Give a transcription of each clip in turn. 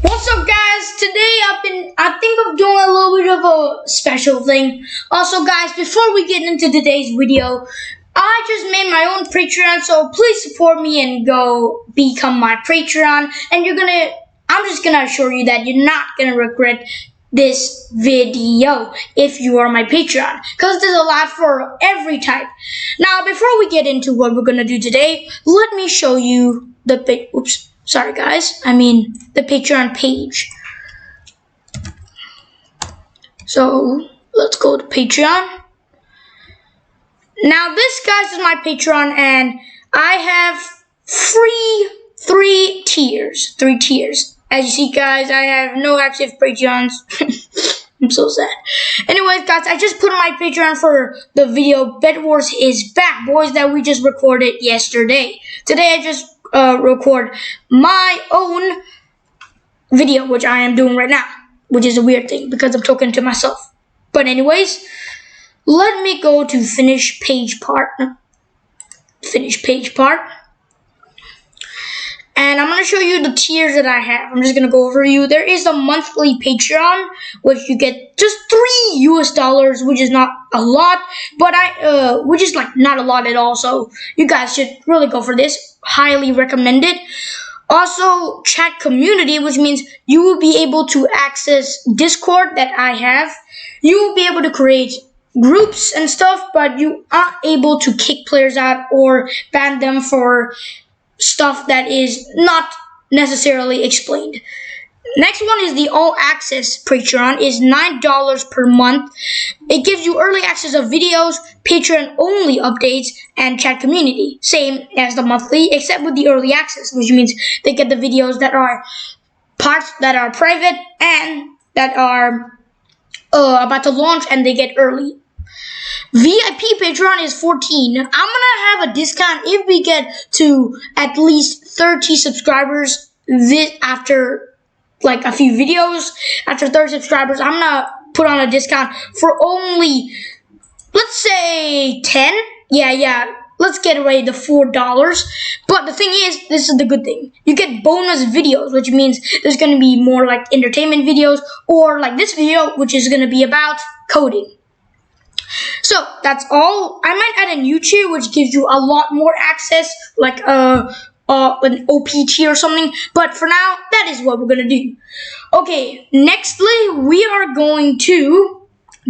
What's up, guys? Today I think of doing a little bit of a special thing. Also, guys, before we get into today's video, I just made my own Patreon, so please support me and go become my Patreon. And I'm just gonna assure you that you're not gonna regret this video if you are my Patreon, because there's a lot for every type. Now, before we get into what we're gonna do today, let me show you the the Patreon page. So let's go to Patreon. Now this, guys, is my Patreon, and I have three tiers. As you see, guys, I have no active Patreons. I'm so sad. Anyways, guys, I just put on my Patreon for the video Bed Wars is Back, boys, that we just recorded yesterday. Today I just record my own video, which I am doing right now, which is a weird thing because I'm talking to myself. But anyways, let me go to finish page part. And I'm going to show you the tiers that I have. I'm just going to go over you. There is a monthly Patreon, which you get just $3 US, which is not a lot, but which is like not a lot at all. So you guys should really go for this. Highly recommended. Also, chat community, which means you will be able to access Discord that I have. You will be able to create groups and stuff, but you aren't able to kick players out or ban them for stuff that is not necessarily explained. Next one is the All Access Patreon. Is $9 per month. It gives you early access of videos, Patreon only updates, and chat community. Same as the monthly, except with the early access, which means they get the videos that are parts that are private and that are about to launch, and they get early. VIP Patreon is $14. I'm gonna have a discount if we get to at least 30 subscribers after like a few videos. After 30 subscribers, I'm gonna put on a discount for only, let's say 10. Yeah. Let's get away the $4. But the thing is, this is the good thing. You get bonus videos, which means there's gonna be more like entertainment videos, or like this video, which is gonna be about coding. So that's all. I might add a new tier which gives you a lot more access, like an OPT or something. But for now, that is what we're gonna do. Okay, nextly we are going to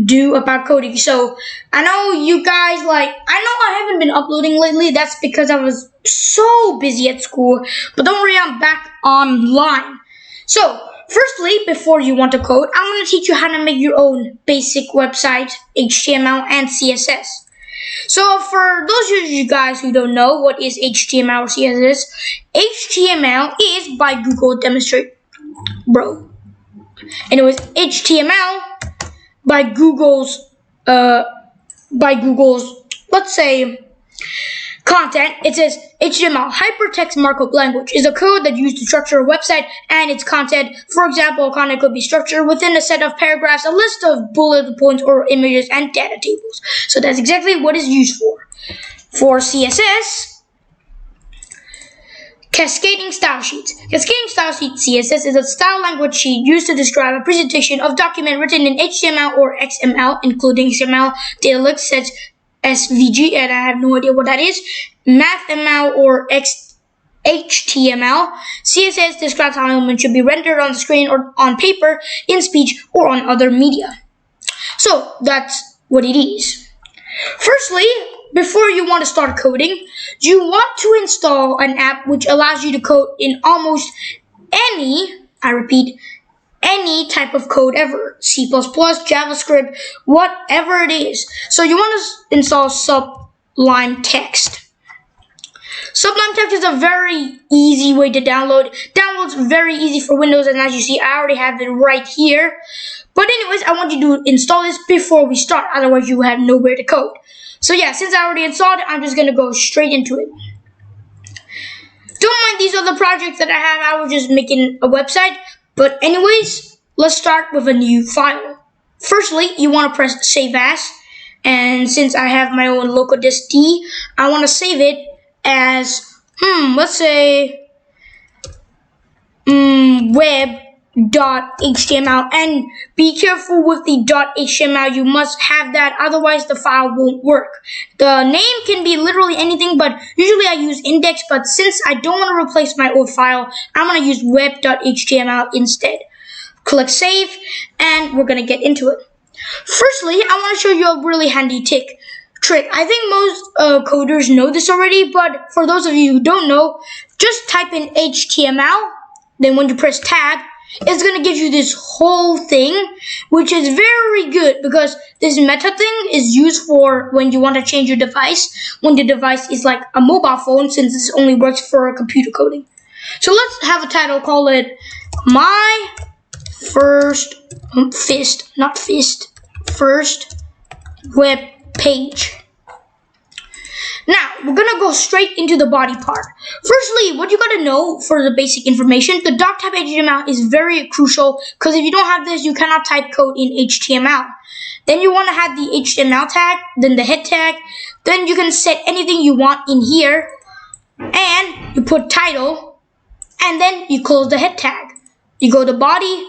do about coding. So I know you guys I know I haven't been uploading lately. That's because I was so busy at school. But don't worry, I'm back online. So firstly, before you want to code, I'm going to teach you how to make your own basic website, HTML, and CSS. So for those of you guys who don't know what is HTML or CSS, HTML is by Google demonstrate, bro. Anyways, HTML by Google's, let's say, content. It says HTML, hypertext markup language, is a code that used to structure a website and its content. For example, content could be structured within a set of paragraphs, a list of bullet points, or images and data tables. So that's exactly what it's used for. For CSS, cascading style sheets. Cascading style sheet CSS is a style language sheet used to describe a presentation of document written in HTML or XML, including XML data such SVG, and I have no idea what that is, MathML or HTML. CSS describes how elements should be rendered on the screen or on paper, in speech, or on other media. So that's what it is. Firstly, before you want to start coding, you want to install an app which allows you to code in almost any, I repeat, any type of code ever. C++, JavaScript, whatever it is. So you want to install Sublime Text. Sublime Text is a very easy way to download. Download's very easy for Windows, and as you see, I already have it right here. But anyways, I want you to install this before we start, otherwise you have nowhere to code. So yeah, since I already installed it, I'm just gonna go straight into it. Don't mind these other projects that I have, I was just making a website. But anyways, let's start with a new file. Firstly, you want to press Save As, and since I have my own local disk D, I want to save it as let's say web .html, and be careful with the .html. You must have that, otherwise the file won't work. The name can be literally anything, but usually I use index, but since I don't want to replace my old file, I'm going to use web.html instead. Click save, and we're going to get into it. Firstly, I want to show you a really handy trick. I think most coders know this already, but for those of you who don't know, just type in HTML, then when you press tab, it's going to give you this whole thing, which is very good because this meta thing is used for when you want to change your device, when the device is like a mobile phone, since this only works for computer coding. So let's have a title, call it My First First Web Page. Now, we're going to go straight into the body part. Firstly, what you got to know for the basic information, the doc type HTML is very crucial because if you don't have this, you cannot type code in HTML. Then you want to have the HTML tag, then the head tag, then you can set anything you want in here, and you put title, and then you close the head tag. You go to body,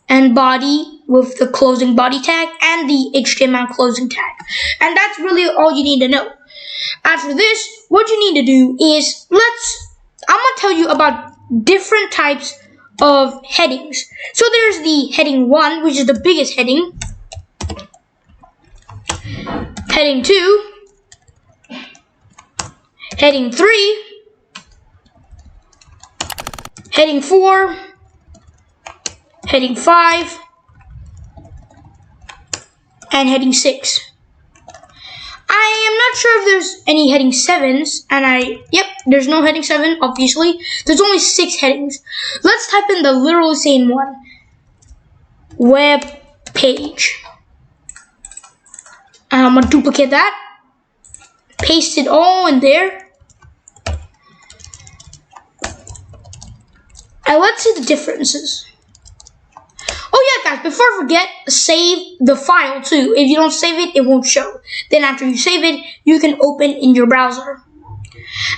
and body with the closing body tag, and the HTML closing tag. And that's really all you need to know. After this, what you need to do is, I'm going to tell you about different types of headings. So there's the heading 1, which is the biggest heading. Heading 2. Heading 3. Heading 4. Heading 5. And heading 6. I am not sure if there's any heading 7s, and there's no heading 7, obviously. There's only 6 headings. Let's type in the literal same one. Web page. And I'm going to duplicate that. Paste it all in there. And let's see the differences. Oh yeah, guys, before I forget, save the file too. If you don't save it, it won't show. Then after you save it, you can open in your browser.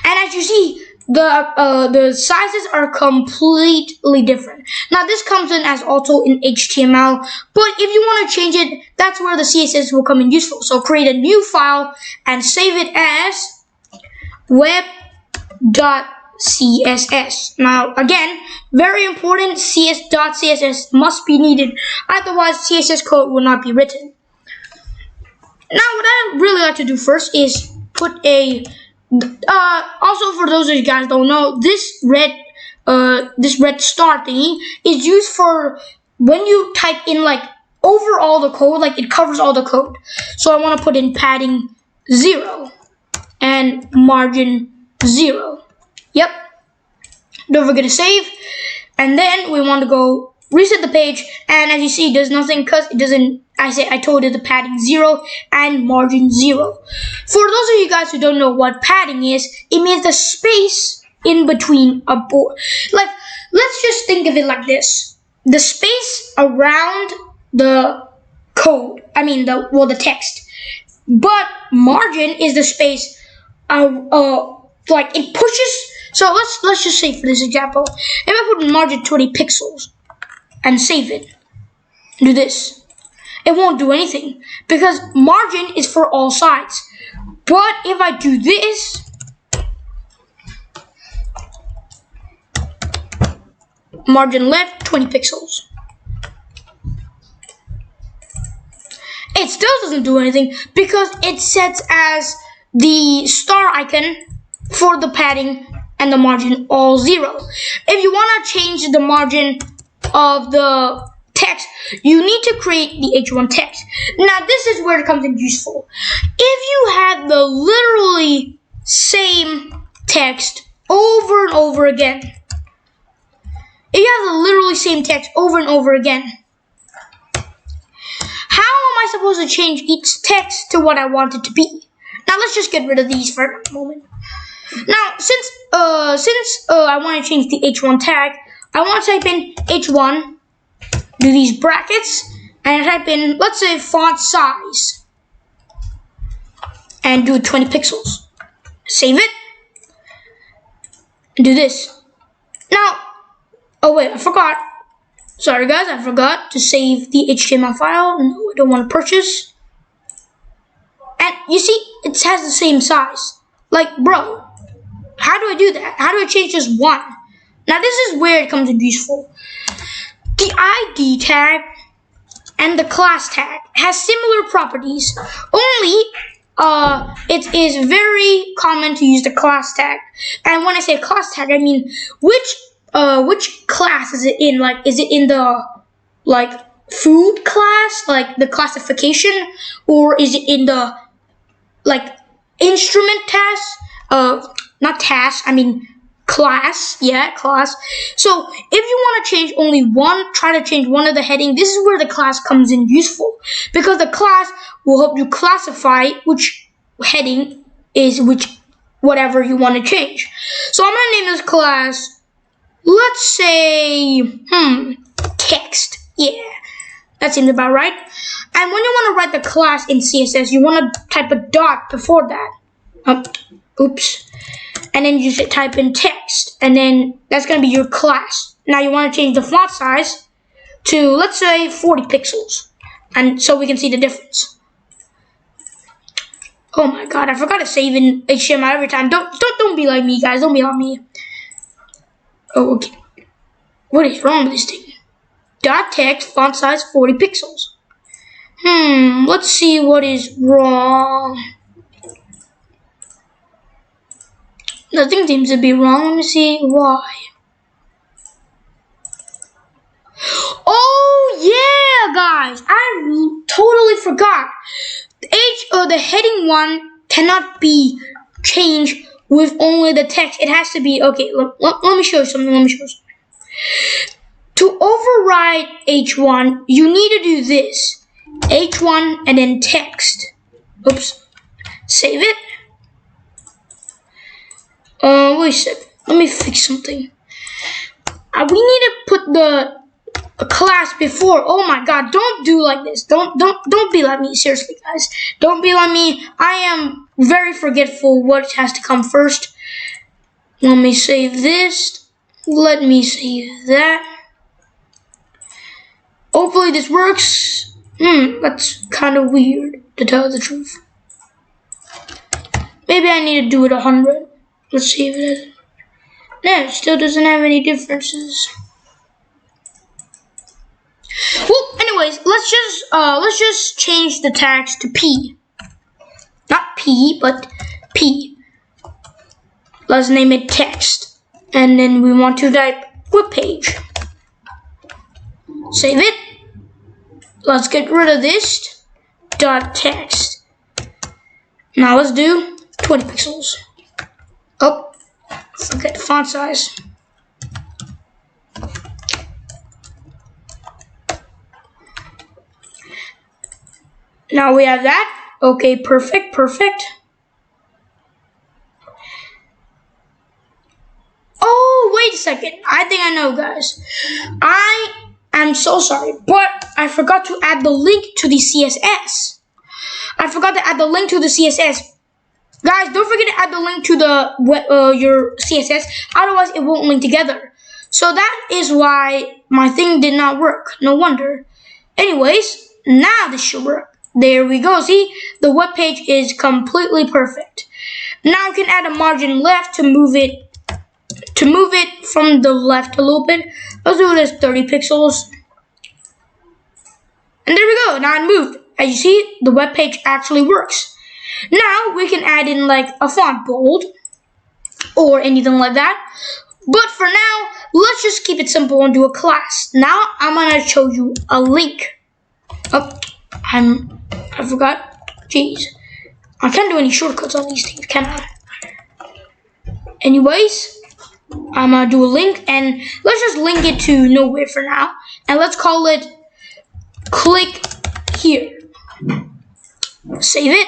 And as you see, the sizes are completely different. Now this comes in as also in HTML, but if you want to change it, that's where the CSS will come in useful. So create a new file and save it as web.css. Now again, very important, .css must be needed, otherwise CSS code will not be written. Now what I really like to do first is put a also for those of you guys don't know, this red star thingy is used for when you type in like over all the code, like it covers all the code. So I want to put in padding 0 and margin 0. Yep. Don't forget to save. And then we want to go reset the page, and as you see, it does nothing because it doesn't. I told it the padding 0 and margin 0. For those of you guys who don't know what padding is, it means the space in between a board. Like, let's just think of it like this: the space around the code. I mean, the text. But margin is the space. Like it pushes. So let's just say for this example, if I put in margin 20 pixels and save it, do this, it won't do anything because margin is for all sides. But if I do this, margin left 20 pixels, it still doesn't do anything because it sets as the star icon for the padding and the margin all 0. If you want to change the margin of the text, you need to create the H1 text. Now this is where it comes in useful. If you have the literally same text over and over again, if you have the literally same text over and over again, how am I supposed to change each text to what I want it to be? Now let's just get rid of these for a moment. Now, since I want to change the H1 tag, I want to type in H1, do these brackets, and type in, let's say, font size, and do 20 pixels. Save it, and do this. Now, oh wait, I forgot. Sorry guys, I forgot to save the HTML file. No, I don't want to purchase. And you see, it has the same size. Like, bro, how do I do that? How do I change just one? Now this is where it comes in useful. The ID tag and the class tag has similar properties, only it is very common to use the class tag. And when I say class tag, I mean which class is it in? Like, is it in the like food class, like the classification, or is it in the like instrument task? Not task, I mean class. Yeah, class. So if you want to change only one, try to change one of the heading. This is where the class comes in useful, because the class will help you classify which heading is which whatever you want to change. So I'm gonna name this class, let's say text. Yeah, that seems about right. And when you want to write the class in CSS, you want to type a dot before that. Oops. And then you should type in text, and then that's going to be your class. Now you want to change the font size to, let's say, 40 pixels, and so we can see the difference. Oh my god, I forgot to save in HTML every time. Don't be like me, guys. Don't be like me. Oh, okay. What is wrong with this thing? Dot text, font size 40 pixels. Let's see what is wrong. Nothing seems to be wrong. Let me see why. Oh yeah, guys, I totally forgot. The heading one cannot be changed with only the text. It has to be, okay, let me show you something. To override H1, you need to do this. H1 and then text. Oops. Save it. Wait a sec. Let me fix something. We need to put the class before. Oh my god, don't do like this. Don't be like me. Seriously, guys. Don't be like me. I am very forgetful what has to come first. Let me save this. Let me save that. Hopefully this works. That's kind of weird, to tell the truth. Maybe I need to do it 100. Let's see if it is. Yeah, it still doesn't have any differences. Well, anyways, let's just change the tags to P. Not P, but P. Let's name it text. And then we want to type web page. Save it. Let's get rid of this dot text. Now let's do 20 pixels. Oh, forget the font size. Now we have that. Okay, perfect. Oh, wait a second. I think I know, guys. I am so sorry, but I forgot to add the link to the CSS. Guys, don't forget to add the link to the your CSS, otherwise it won't link together. So that is why my thing did not work. No wonder. Anyways, now this should work. There we go. See, the web page is completely perfect. Now we can add a margin left to move it from the left a little bit. Let's do this 30 pixels. And there we go. Now it moved. As you see, the web page actually works. Now we can add in like a font bold or anything like that. But for now, let's just keep it simple and do a class. Now I'm gonna show you a link. Oh, I forgot. Jeez, I can't do any shortcuts on these things, can I? Anyways, I'm gonna do a link, and let's just link it to nowhere for now, and let's call it click here. Save it.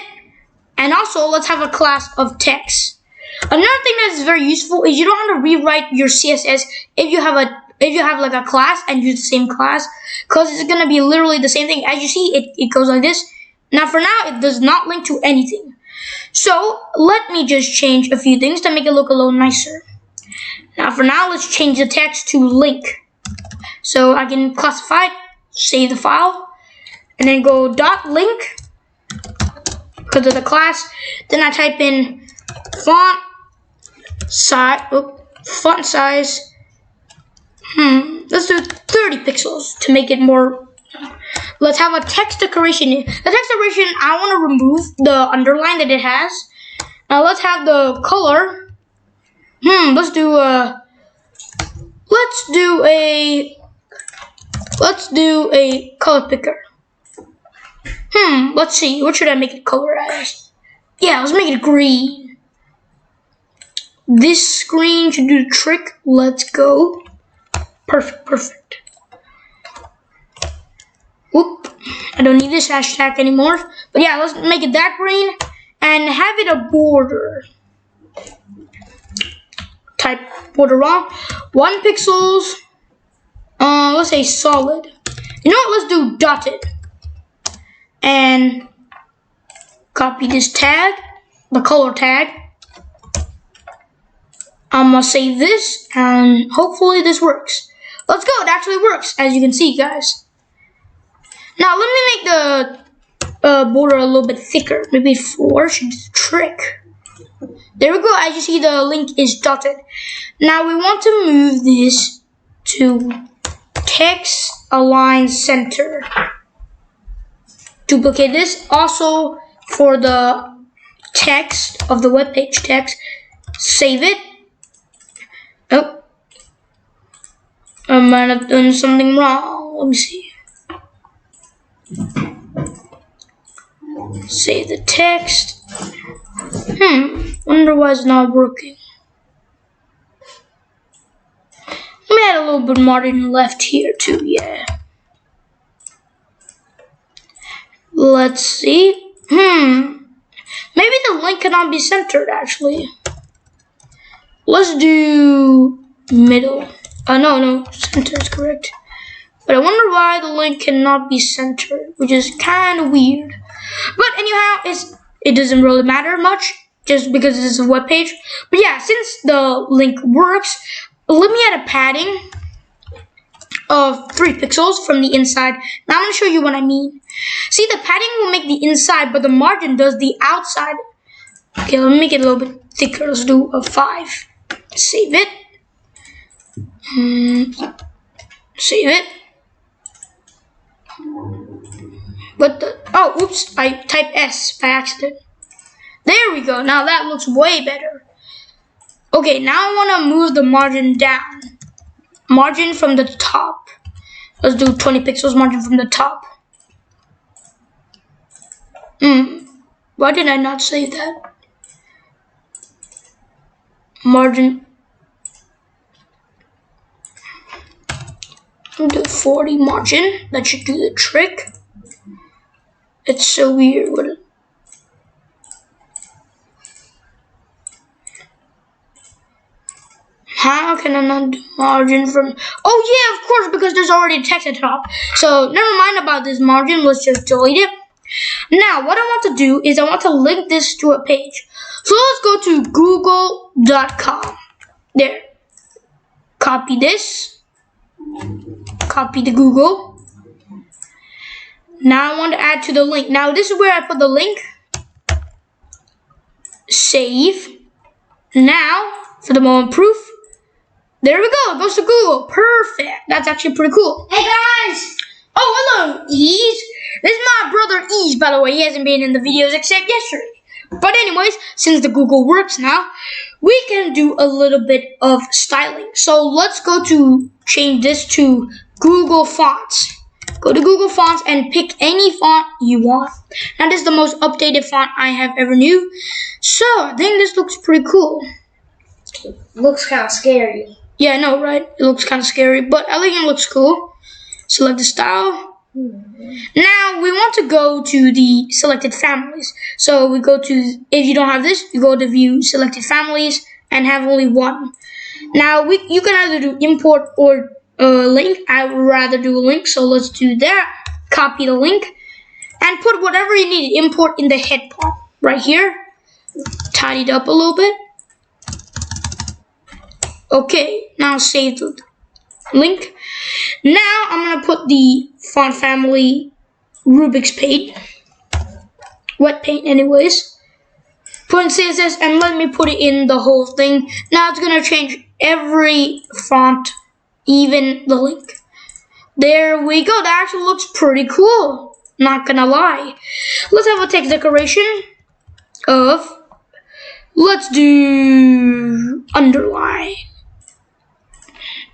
And also, let's have a class of text. Another thing that is very useful is you don't have to rewrite your CSS if you have like a class and use the same class, because it's gonna be literally the same thing. As you see, it goes like this. Now for now, it does not link to anything. So let me just change a few things to make it look a little nicer. Now for now, let's change the text to link. So I can classify it, save the file, and then go .link because of the class. Then I type in font size. Let's do 30 pixels to make it more. Let's have a text decoration. The text decoration, I want to remove the underline that it has. Now let's have the color. Let's do a color picker. Let's see. What should I make it color as? Yeah, let's make it green. This screen should do the trick. Let's go. Perfect. Whoop. I don't need this hashtag anymore. But yeah, let's make it that green and have it a border. Type border wrong. 1 pixels. Let's say solid. You know what? Let's do dotted. And copy this tag, the color tag. I'm gonna save this, and hopefully this works. Let's go. It actually works, as you can see, guys. Now let me make the border a little bit thicker. Maybe 4 should do the trick. There we go. As you see, the link is dotted. Now we want to move this to text align center. Duplicate this. Also for the text of the web page text, save it. Oh, I might have done something wrong. Let me see. Save the text. Wonder why it's not working. Let me add a little bit margin left here too, yeah. Let's see. Maybe the link cannot be centered actually. Let's do middle. No, center is correct. But I wonder why the link cannot be centered, which is kind of weird. But anyhow, it doesn't really matter much, just because this is a web page. But yeah, since the link works, let me add a padding of 3 pixels from the inside. Now I'm going to show you what I mean. See, the padding will make the inside, but the margin does the outside. Okay, let me make it a little bit thicker. Let's do a 5. Save it. Save it. Oops, I typed S by accident. There we go. Now that looks way better. Okay, now I want to move the margin down. Margin from the top. Let's do 20 pixels margin from the top. Why did I not save that? Margin. I'll do 40 margin. That should do the trick. It's so weird. How can I not do margin from? Oh yeah, of course, because there's already text at the top. So never mind about this margin. Let's just delete it. Now what I want to do is I want to link this to a page. So let's go to google.com. There. Copy this. Copy the Google. Now I want to add to the link. Now this is where I put the link. Save. Now, for the moment proof. There we go. It goes to Google. Perfect. That's actually pretty cool. Hey guys! Oh, hello, Ease. This is my brother Ease, by the way. He hasn't been in the videos except yesterday. But anyways, since the Google works now, we can do a little bit of styling. So let's go to change this to Google Fonts. Go to Google Fonts and pick any font you want. Now this is the most updated font I have ever knew. So I think this looks pretty cool. Looks kind of scary. Yeah, I know, right? It looks kind of scary, but I think it looks cool. Select the style. Now we want to go to the selected families. So we go to, if you don't have this, you go to view selected families and have only one. Now you can either do import or link. I would rather do a link, so let's do that. Copy the link and put whatever you need. Import in the head part right here. Tidy it up a little bit. Okay, now save the link. Now I'm gonna put the font family Rubik's paint, wet paint anyways. Put in CSS and let me put it in the whole thing. Now it's gonna change every font, even the link. There we go. That actually looks pretty cool. Not gonna lie. Let's have a text decoration of, let's do underline.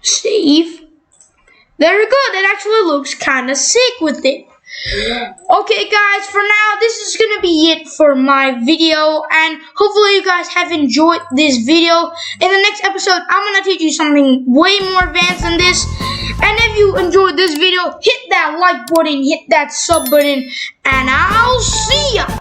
Save. There we go. That actually looks kind of sick with it. Okay guys, for now this is gonna be it for my video, and hopefully you guys have enjoyed this video. In the next episode I'm gonna teach you something way more advanced than this, and if you enjoyed this video, hit that like button, hit that sub button, and I'll see ya.